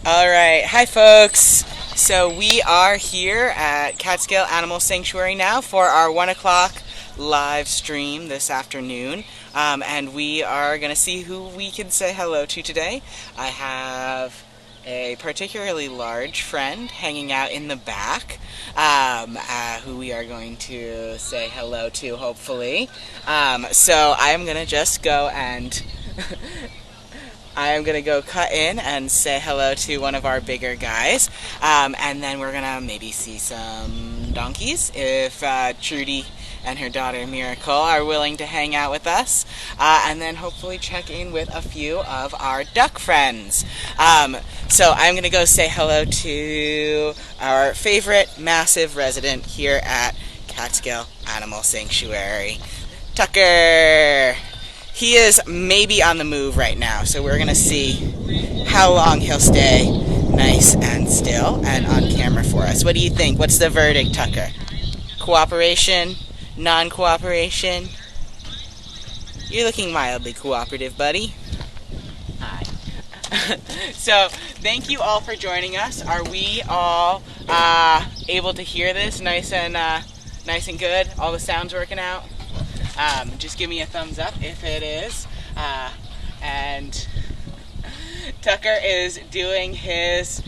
Alright, hi folks. So we are here at Catskill Animal Sanctuary now for our 1 o'clock live stream this afternoon. And we are going to see who we can say hello to today. I have a particularly large friend hanging out in the back, who we are going to say hello to, hopefully. So I am going to just go and I am going to go cut in and say hello to one of our bigger guys. And then we're going to maybe see some donkeys if Trudy and her daughter Miracle are willing to hang out with us. And then hopefully check in with a few of our duck friends. So I'm going to go say hello to our favorite massive resident here at Catskill Animal Sanctuary, Tucker. He is maybe on the move right now, so we're going to see how long he'll stay nice and still and on camera for us. What do you think? What's the verdict, Tucker? Cooperation? Non-cooperation? You're looking mildly cooperative, buddy. Hi. So, thank you all for joining us. Are we all able to hear this nice and good? All the sounds working out? Just give me a thumbs up if it is. And Tucker is doing his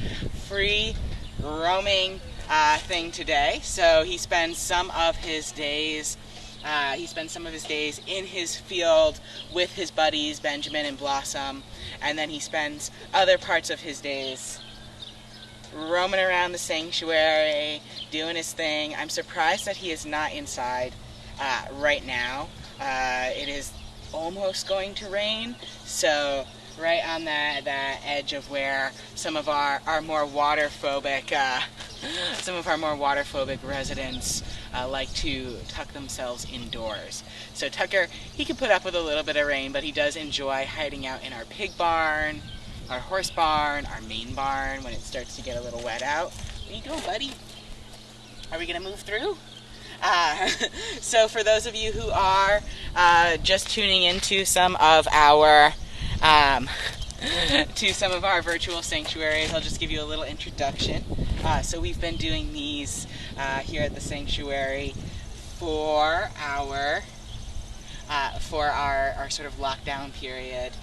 free roaming thing today. So he spends some of his days in his field with his buddies Benjamin and Blossom, and then he spends other parts of his days roaming around the sanctuary, doing his thing. I'm surprised that he is not inside right now. It is almost going to rain, so right on that edge of where some of our more water phobic residents like to tuck themselves indoors. So Tucker, he can put up with a little bit of rain, but he does enjoy hiding out in our pig barn, our horse barn, our main barn when it starts to get a little wet out. Where you go, buddy? Are we gonna move through? So for those of you who are just tuning into some of our virtual sanctuaries, I'll just give you a little introduction. So we've been doing these here at the sanctuary for our sort of lockdown period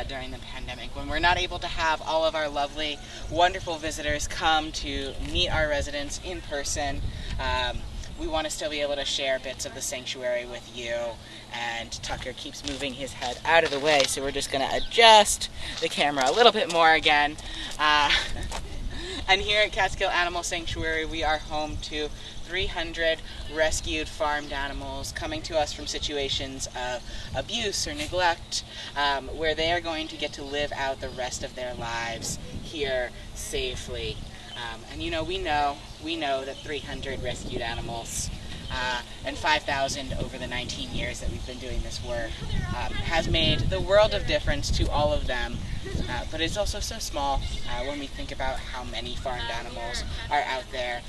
during the pandemic, when we're not able to have all of our lovely, wonderful visitors come to meet our residents in person. We want to still be able to share bits of the sanctuary with you, and Tucker keeps moving his head out of the way, so we're just going to adjust the camera a little bit more again. And here at Catskill Animal Sanctuary, we are home to 300 rescued farmed animals coming to us from situations of abuse or neglect, where they are going to get to live out the rest of their lives here safely. And we know that 300 rescued animals and 5,000 over the 19 years that we've been doing this work has made the world of difference to all of them. But it's also so small when we think about how many farmed animals are out there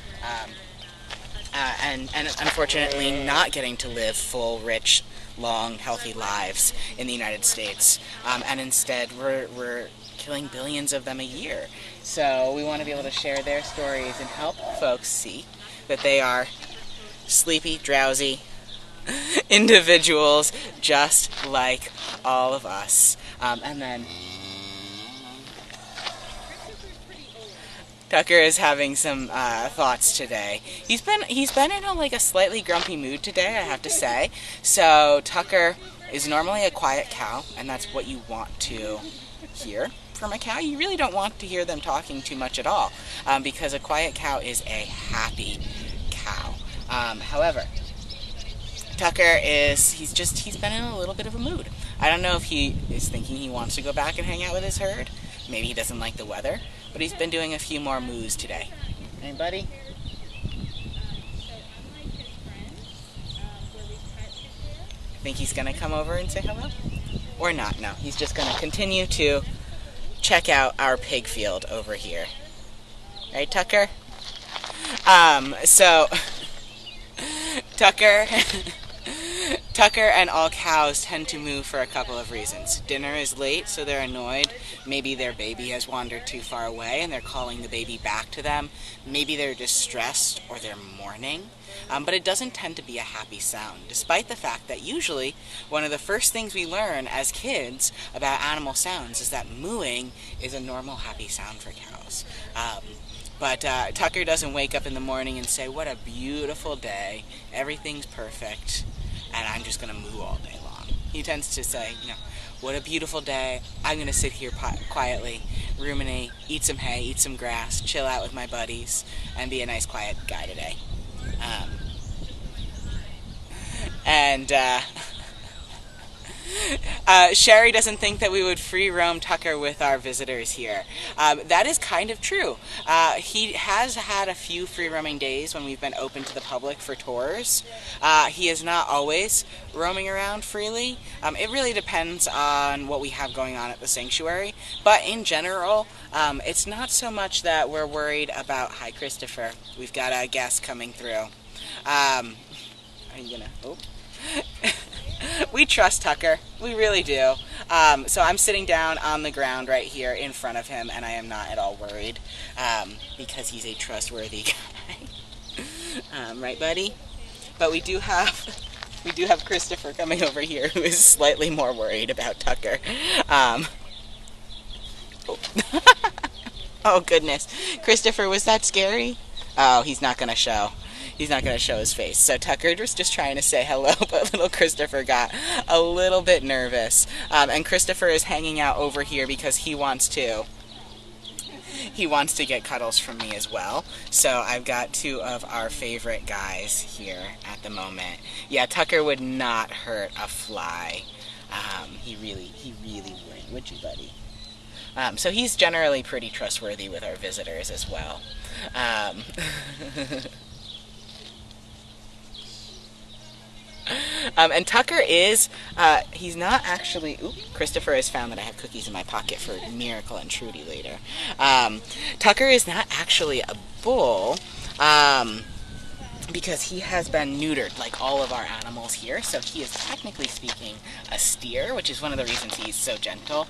and unfortunately not getting to live full, rich, long, healthy lives in the United States. And instead, we're killing billions of them a year. So we want to be able to share their stories and help folks see that they are sleepy, drowsy individuals just like all of us. And then Tucker is having some thoughts today. He's been in a slightly grumpy mood today, I have to say. So Tucker is normally a quiet cow, and that's what you want to hear from a cow. You really don't want to hear them talking too much at all, because a quiet cow is a happy cow. However, Tucker he's been in a little bit of a mood. I don't know if he is thinking he wants to go back and hang out with his herd. Maybe he doesn't like the weather, but he's been doing a few more moos today. Anybody? Think he's gonna come over and say hello? Or not? No, he's just gonna continue to check out our pig field over here. Right, Tucker? So Tucker Tucker and all cows tend to move for a couple of reasons. Dinner is late, so they're annoyed. Maybe their baby has wandered too far away and they're calling the baby back to them. Maybe they're distressed or they're mourning. But it doesn't tend to be a happy sound, despite the fact that usually one of the first things we learn as kids about animal sounds is that mooing is a normal, happy sound for cows. But Tucker doesn't wake up in the morning and say, "What a beautiful day, everything's perfect, and I'm just going to moo all day long." He tends to say, "What a beautiful day, I'm going to sit here quietly, ruminate, eat some hay, eat some grass, chill out with my buddies, and be a nice quiet guy today." And Sherry doesn't think that we would free roam Tucker with our visitors here. That is kind of true. He has had a few free roaming days when we've been open to the public for tours. He is not always roaming around freely. It really depends on what we have going on at the sanctuary. But in general, it's not so much that we're worried about... Hi, Christopher. We've got a guest coming through. Are you gonna... Oh. We trust Tucker. We really do. So I'm sitting down on the ground right here in front of him, and I am not at all worried because he's a trustworthy guy. Right, buddy? But we do have Christopher coming over here, who is slightly more worried about Tucker. Oh. Oh, goodness. Christopher, was that scary? Oh, he's not going to show. He's not going to show his face. So Tucker was just trying to say hello, but little Christopher got a little bit nervous. And Christopher is hanging out over here because he wants to get cuddles from me as well. So I've got two of our favorite guys here at the moment. Yeah, Tucker would not hurt a fly. He really wouldn't, would you, buddy? So he's generally pretty trustworthy with our visitors as well. And Tucker is, he's not actually... Oop, Christopher has found that I have cookies in my pocket for Miracle and Trudy later. Tucker is not actually a bull, because he has been neutered like all of our animals here, so he is technically speaking a steer, which is one of the reasons he's so gentle.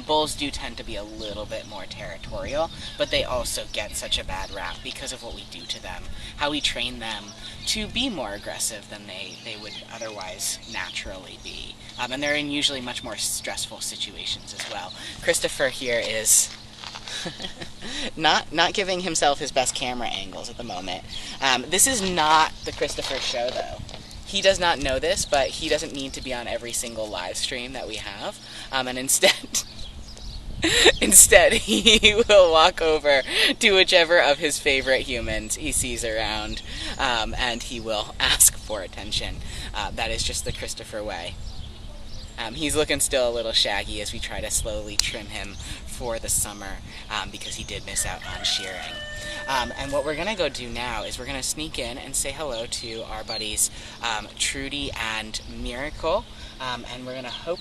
Bulls do tend to be a little bit more territorial, but they also get such a bad rap because of what we do to them, how we train them to be more aggressive than they would otherwise naturally be. And they're in usually much more stressful situations as well. Christopher here is... not giving himself his best camera angles at the moment. This is not the Christopher show, though. He does not know this, but he doesn't need to be on every single live stream that we have. And instead, he will walk over to whichever of his favorite humans he sees around, and he will ask for attention. That is just the Christopher way. He's looking still a little shaggy as we try to slowly trim him for the summer, because he did miss out on shearing. And what we're going to go do now is we're going to sneak in and say hello to our buddies Trudy and Miracle, and we're going to hope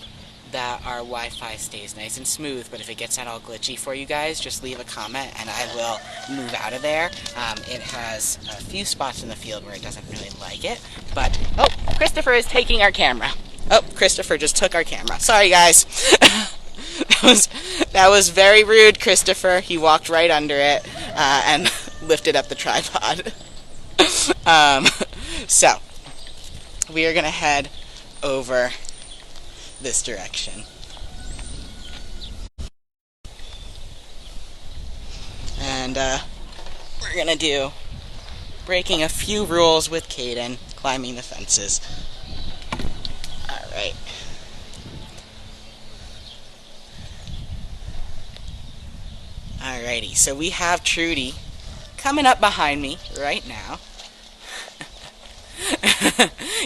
that our Wi-Fi stays nice and smooth, but if it gets all glitchy for you guys, just leave a comment and I will move out of there. It has a few spots in the field where it doesn't really like it, but... Oh, Christopher is taking our camera. Oh, Christopher just took our camera. Sorry, guys. That was very rude, Christopher. He walked right under it and lifted up the tripod. So, we are going to head over this direction. And we're going to do breaking a few rules with Kaden, climbing the fences. Alright. Alrighty, so we have Trudy coming up behind me right now.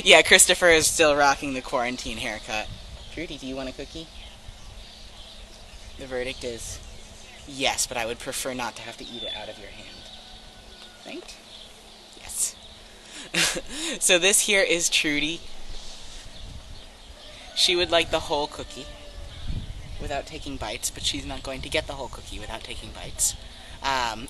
Yeah, Christopher is still rocking the quarantine haircut. Trudy, do you want a cookie? The verdict is yes, but I would prefer not to have to eat it out of your hand. Right? Yes. So this here is Trudy. She would like the whole cookie without taking bites, but she's not going to get the whole cookie without taking bites. Um,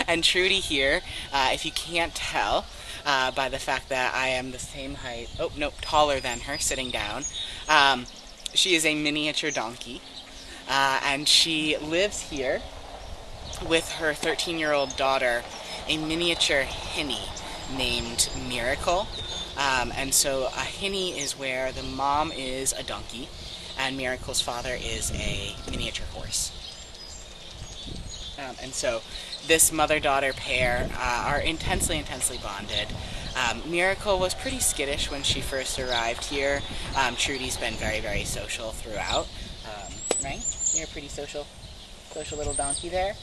and Trudy here, if you can't tell by the fact that I am the same height, oh no, taller than her, sitting down, um, she is a miniature donkey, and she lives here with her 13-year-old daughter, a miniature hinny named Miracle. And so a hinny is where the mom is a donkey and Miracle's father is a miniature horse. And so this mother-daughter pair are intensely, intensely bonded. Miracle was pretty skittish when she first arrived here. Trudy's been very, very social throughout. Right? You're a pretty social little donkey there.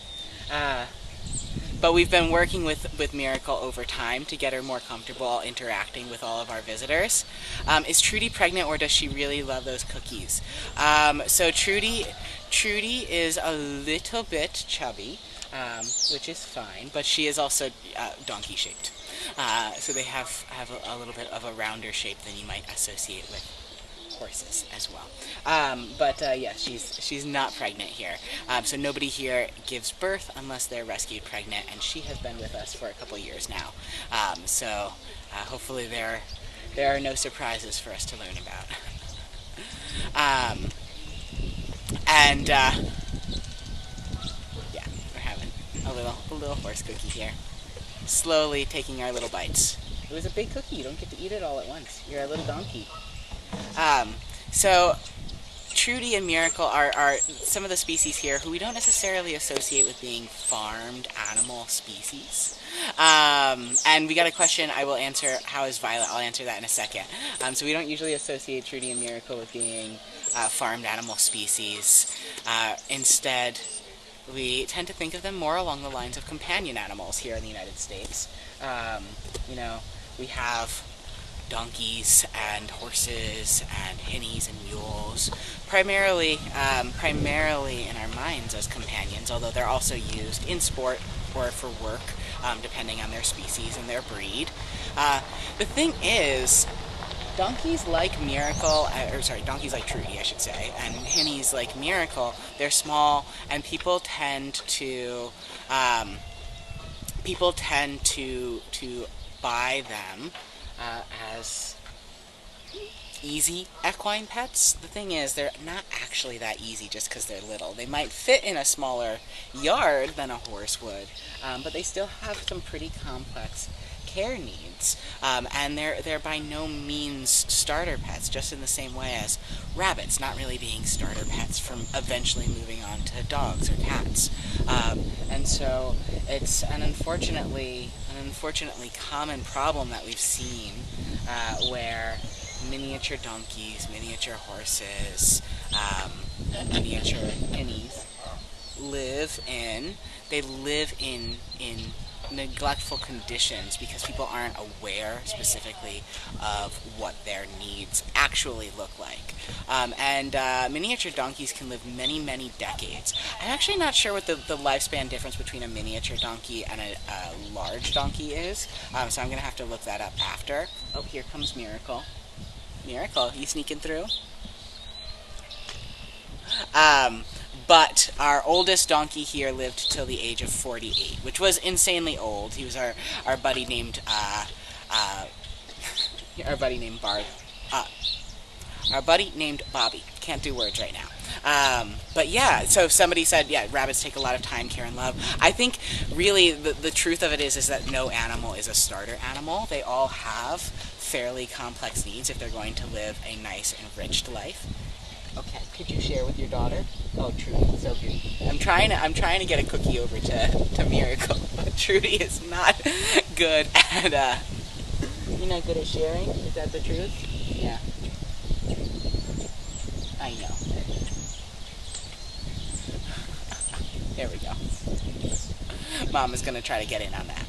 But we've been working with Miracle over time to get her more comfortable interacting with all of our visitors. Is Trudy pregnant, or does she really love those cookies? So Trudy is a little bit chubby, which is fine, but she is also donkey shaped. So they have a little bit of a rounder shape than you might associate with horses as well. But yeah, she's not pregnant here. So nobody here gives birth unless they're rescued pregnant, and she has been with us for a couple years now. So hopefully there are no surprises for us to learn about. And yeah, we're having a little horse cookie here, slowly taking our little bites. It was a big cookie. You don't get to eat it all at once. You're a little donkey. So Trudy and Miracle are some of the species here who we don't necessarily associate with being farmed animal species. And we got a question I will answer. How is Violet? I'll answer that in a second. So we don't usually associate Trudy and Miracle with being farmed animal species. Instead, we tend to think of them more along the lines of companion animals here in the United States. We have donkeys and horses and hinnies and mules, primarily in our minds as companions, although they're also used in sport or for work, depending on their species and their breed. The thing is, donkeys like Trudy, I should say, and hinnies like Miracle, they're small, and people tend to buy them as easy equine pets. The thing is, they're not actually that easy just because they're little. They might fit in a smaller yard than a horse would, but they still have some pretty complex care needs, and they're by no means starter pets, just in the same way as rabbits not really being starter pets from eventually moving on to dogs or cats. And so it's an unfortunately common problem that we've seen, where miniature donkeys, miniature horses, miniature hinnies live in neglectful conditions because people aren't aware specifically of what their needs actually look like. And miniature donkeys can live many, many decades. I'm actually not sure what the lifespan difference between a miniature donkey and a large donkey is, so I'm going to have to look that up after. Oh, here comes Miracle. Miracle, you sneaking through? But our oldest donkey here lived till the age of 48, which was insanely old. He was our buddy named Bobby. Can't do words right now. But yeah, so somebody said, yeah, rabbits take a lot of time, care, and love. I think really the truth of it is that no animal is a starter animal. They all have fairly complex needs if they're going to live a nice, enriched life. Okay, could you share with your daughter? Oh, Trudy, so good. I'm trying to get a cookie over to Miracle, but Trudy is not good at you're not good at sharing? Is that the truth? Yeah. I know. There we go. Mom is gonna try to get in on that.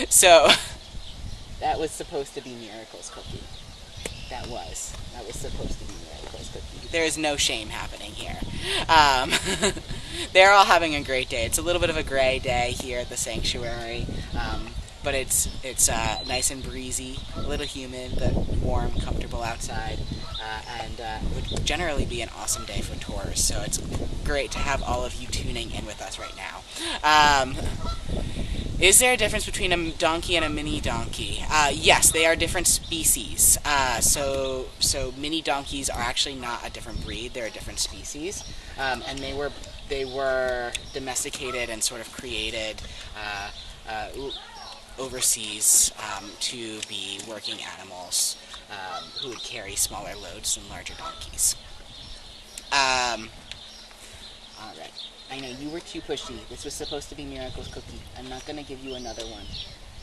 So that was supposed to be Miracle's cookie. That was supposed to be Miracle's cookie. There is no shame happening here. They're all having a great day. It's a little bit of a gray day here at the sanctuary. but it's nice and breezy, a little humid, but warm, comfortable outside, and would generally be an awesome day for tours. So it's great to have all of you tuning in with us right now. Is there a difference between a donkey and a mini donkey? Yes, they are different species. So mini donkeys are actually not a different breed; they're a different species, and they were domesticated and sort of created overseas to be working animals who would carry smaller loads than larger donkeys. Um, all right. I know you were too pushy. This was supposed to be Miracle's cookie. I'm not gonna give you another one.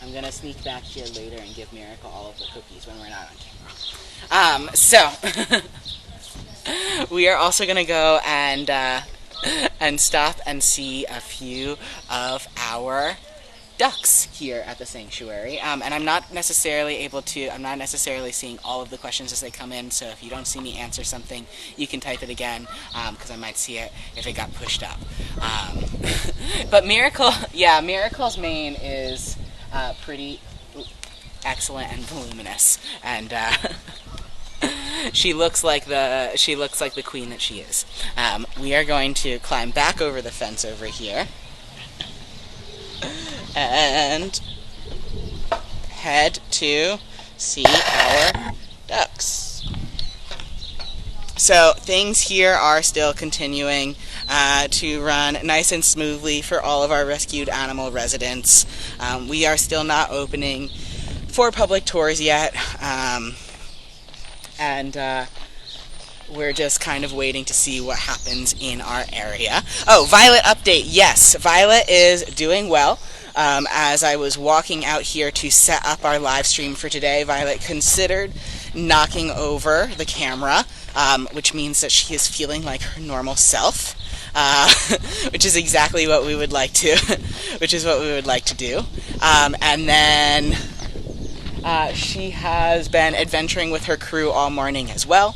I'm gonna sneak back here later and give Miracle all of the cookies when we're not on camera. So we are also gonna go and stop and see a few of our ducks here at the sanctuary. And I'm not necessarily seeing all of the questions as they come in, so if you don't see me answer something, you can type it again, because I might see it if it got pushed up. But Miracle's mane is pretty excellent and voluminous, and she looks like the queen that she is. We are going to climb back over the fence over here and head to see our ducks. So things here are still continuing to run nice and smoothly for all of our rescued animal residents. We are still not opening for public tours yet, and we're just kind of waiting to see what happens in our area. Oh, Violet update. Yes, Violet is doing well. As I was walking out here to set up our live stream for today, Violet considered knocking over the camera, which means that she is feeling like her normal self, which is exactly what we would like to, do. And then she has been adventuring with her crew all morning as well.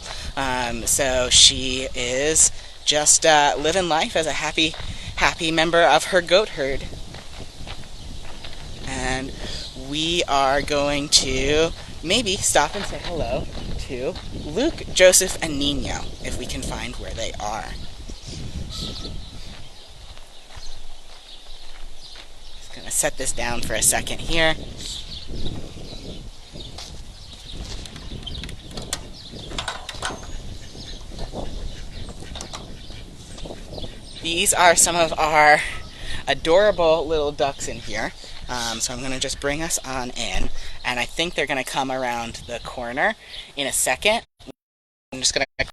So she is just living life as a happy member of her goat herd. And we are going to maybe stop and say hello to Luke, Joseph, and Nino, if we can find where they are. Just going to set this down for a second here. These are some of our adorable little ducks in here. So I'm going to just bring us on in, and I think they're going to come around the corner in a second. I'm just going to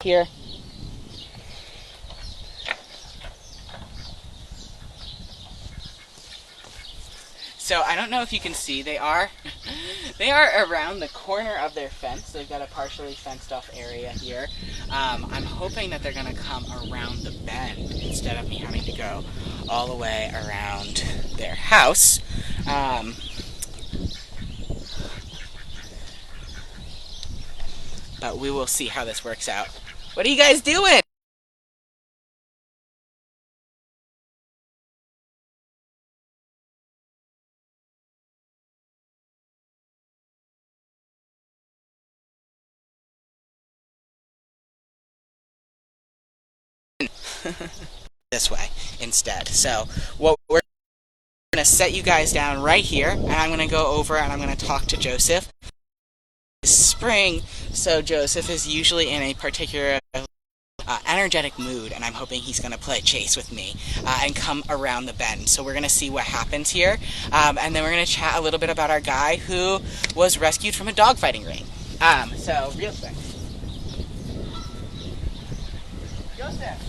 here. So I don't know if you can see, they are around the corner of their fence. They've got a partially fenced off area here. I'm hoping that they're going to come around the bend instead of me having to go all the way around their house. But we will see how this works out. What are you guys doing? This way instead. So what we're going to set you guys down right here, and I'm going to go over and I'm going to talk to Joseph. It's spring, so Joseph is usually in a particular energetic mood, and I'm hoping he's going to play chase with me and come around the bend. So we're going to see what happens here, and then we're going to chat a little bit about our guy who was rescued from a dogfighting ring. So real quick. Joseph.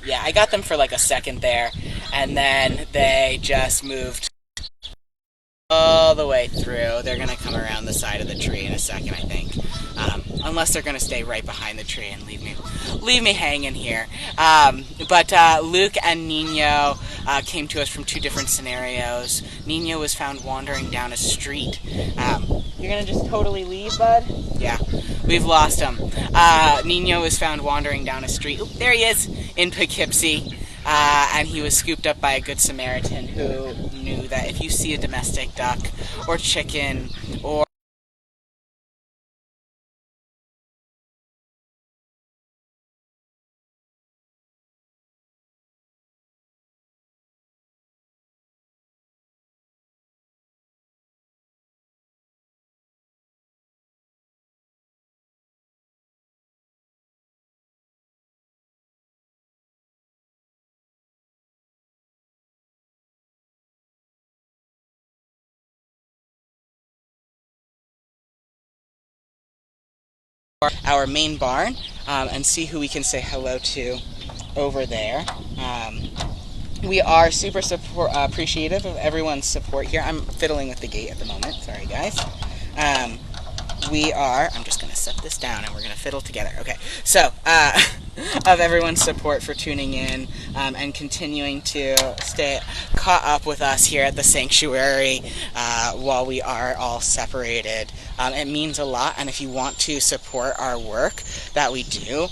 Yeah, I got them for like a second there, and then they just moved all the way through. They're going to come around the side of the tree in a second, I think. Unless they're going to stay right behind the tree and leave me hanging here. But Luke and Nino came to us from two different scenarios. Nino was found wandering down a street. You're going to just totally leave, bud? Yeah, we've lost him. Nino was found wandering down a street. Oop, there he is, in Poughkeepsie. And he was scooped up by a good Samaritan who knew that if you see a domestic duck or chicken or our main barn and see who we can say hello to over there. We are super appreciative of everyone's support here. I'm fiddling with the gate at the moment. Sorry, guys. I'm just going to set this down and we're going to fiddle together. Okay, so, of everyone's support for tuning in and continuing to stay caught up with us here at the sanctuary while we are all separated. It means a lot, and if you want to support our work that we do,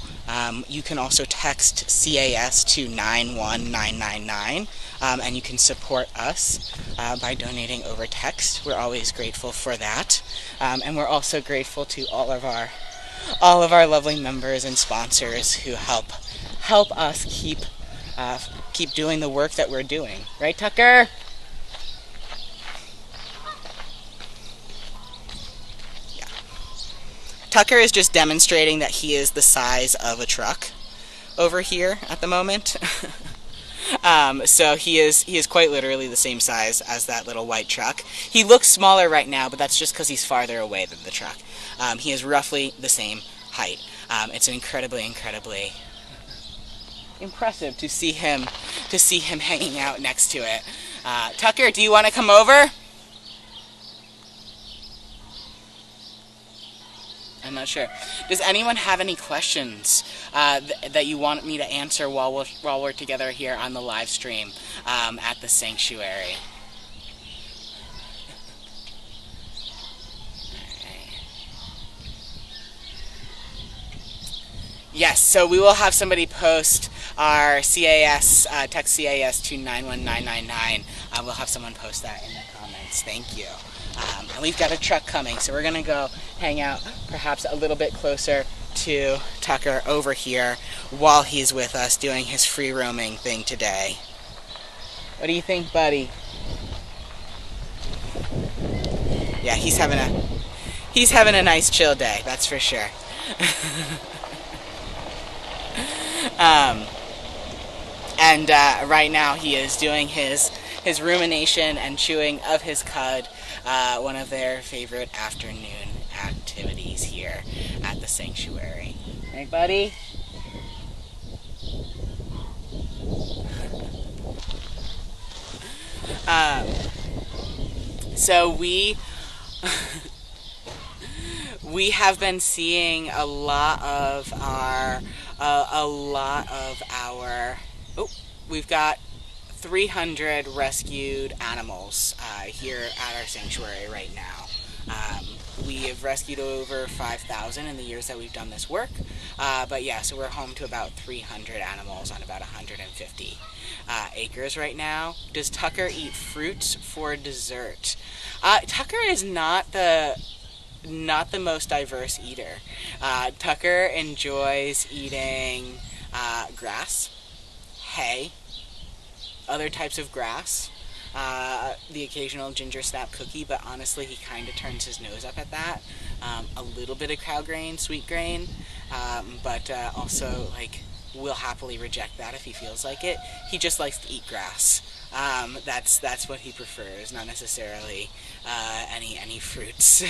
you can also text CAS to 91999, and you can support us by donating over text. We're always grateful for that, and we're also grateful to all of our lovely members and sponsors who help us keep doing the work that we're doing. Right, Tucker? Tucker is just demonstrating that he is the size of a truck over here at the moment. So he is quite literally the same size as that little white truck. He looks smaller right now, but that's just because he's farther away than the truck. He is roughly the same height. It's incredibly impressive to see him hanging out next to it. Tucker, do you want to come over? I'm not sure. Does anyone have any questions that you want me to answer while we're together here on the live stream at the sanctuary? Yes, so we will have somebody post our CAS, text CAS to 91999. We'll have someone post that in the comments. Thank you. And we've got a truck coming, so we're going to go hang out perhaps a little bit closer to Tucker over here while he's with us doing his free roaming thing today. What do you think, buddy? Yeah, he's having a nice chill day, that's for sure. And right now he is doing his rumination and chewing of his cud, one of their favorite afternoon activities here at the sanctuary. Hey, buddy? So we have been seeing a lot of our we've got 300 rescued animals here at our sanctuary right now. We have rescued over 5,000 in the years that we've done this work, but yeah, so we're home to about 300 animals on about 150 acres right now. Does Tucker eat fruits for dessert? Tucker is not the most diverse eater. Tucker enjoys eating grass, hay, other types of grass, the occasional ginger snap cookie, but honestly he kind of turns his nose up at that. A little bit of cow grain, sweet grain, but also will happily reject that if he feels like it. He just likes to eat grass. That's what he prefers, not necessarily any fruits.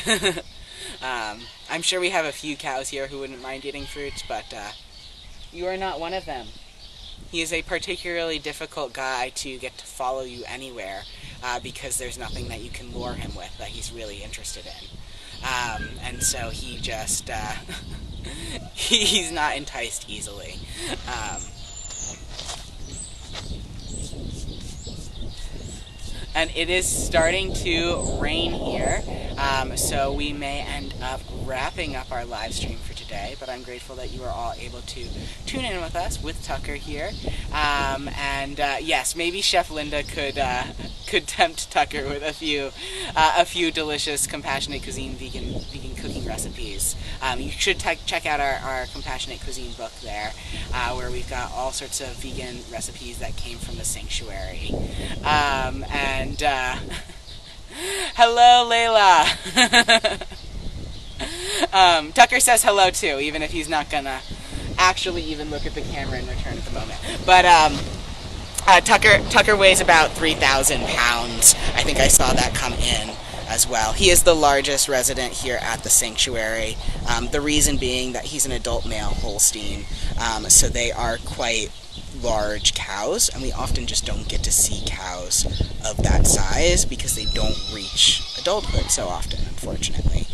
I'm sure we have a few cows here who wouldn't mind eating fruits, but you are not one of them. He is a particularly difficult guy to get to follow you anywhere because there's nothing that you can lure him with that he's really interested in. And so he just, he's not enticed easily. And it is starting to rain here, so we may end up wrapping up our live stream for today, but I'm grateful that you are all able to tune in with us with Tucker here. Yes, maybe Chef Linda could tempt Tucker with a few delicious Compassionate Cuisine vegan cooking recipes. You should check out our Compassionate Cuisine book there, where we've got all sorts of vegan recipes that came from the sanctuary. Hello, Layla. Tucker says hello too, even if he's not gonna actually even look at the camera in return at the moment. But Tucker weighs about 3,000 pounds. I think I saw that come in as well. He is the largest resident here at the sanctuary. The reason being that he's an adult male Holstein, so they are quite large cows, and we often just don't get to see cows of that size because they don't reach adulthood so often, unfortunately.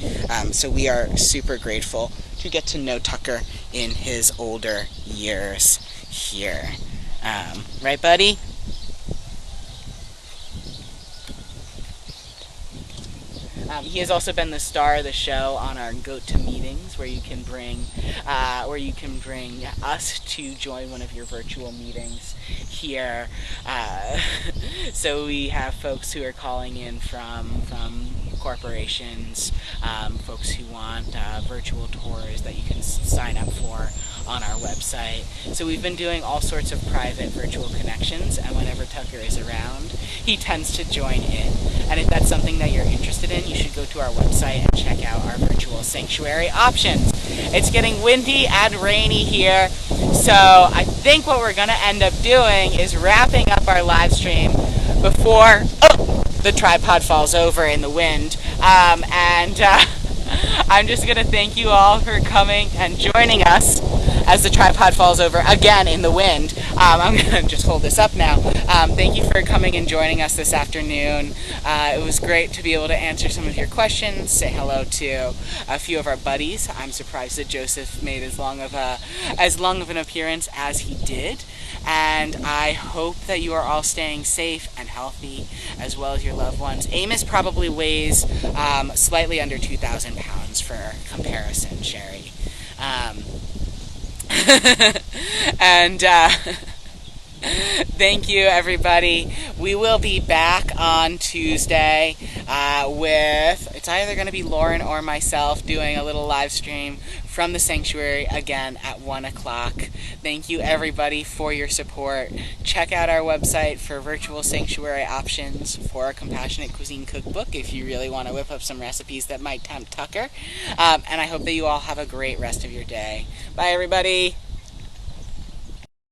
So we are super grateful to get to know Tucker in his older years here. Right, buddy? He has also been the star of the show on our Goat to Meetings, where you can bring us to join one of your virtual meetings here. So we have folks who are calling in from corporations, folks who want virtual tours that you can sign up for on our website. So we've been doing all sorts of private virtual connections, and whenever Tucker is around, he tends to join in. And if that's something that you're interested in, you should go to our website and check out our virtual sanctuary options. It's getting windy and rainy here, so I think what we're going to end up doing is wrapping up our live stream before the tripod falls over in the wind. I'm just going to thank you all for coming and joining us as the tripod falls over again in the wind. I'm going to just hold this up now. Thank you for coming and joining us this afternoon. It was great to be able to answer some of your questions, say hello to a few of our buddies. I'm surprised that Joseph made as long of an appearance as he did. And I hope that you are all staying safe and healthy, as well as your loved ones. Amos probably weighs slightly under 2,000 pounds for comparison, Sherry. Thank you, everybody. We will be back on Tuesday with, it's either going to be Lauren or myself doing a little live stream from the sanctuary again at 1 o'clock. Thank you, everybody, for your support. Check out our website for virtual sanctuary options for a Compassionate Cuisine cookbook if you really want to whip up some recipes that might tempt Tucker. And I hope that you all have a great rest of your day. Bye, everybody.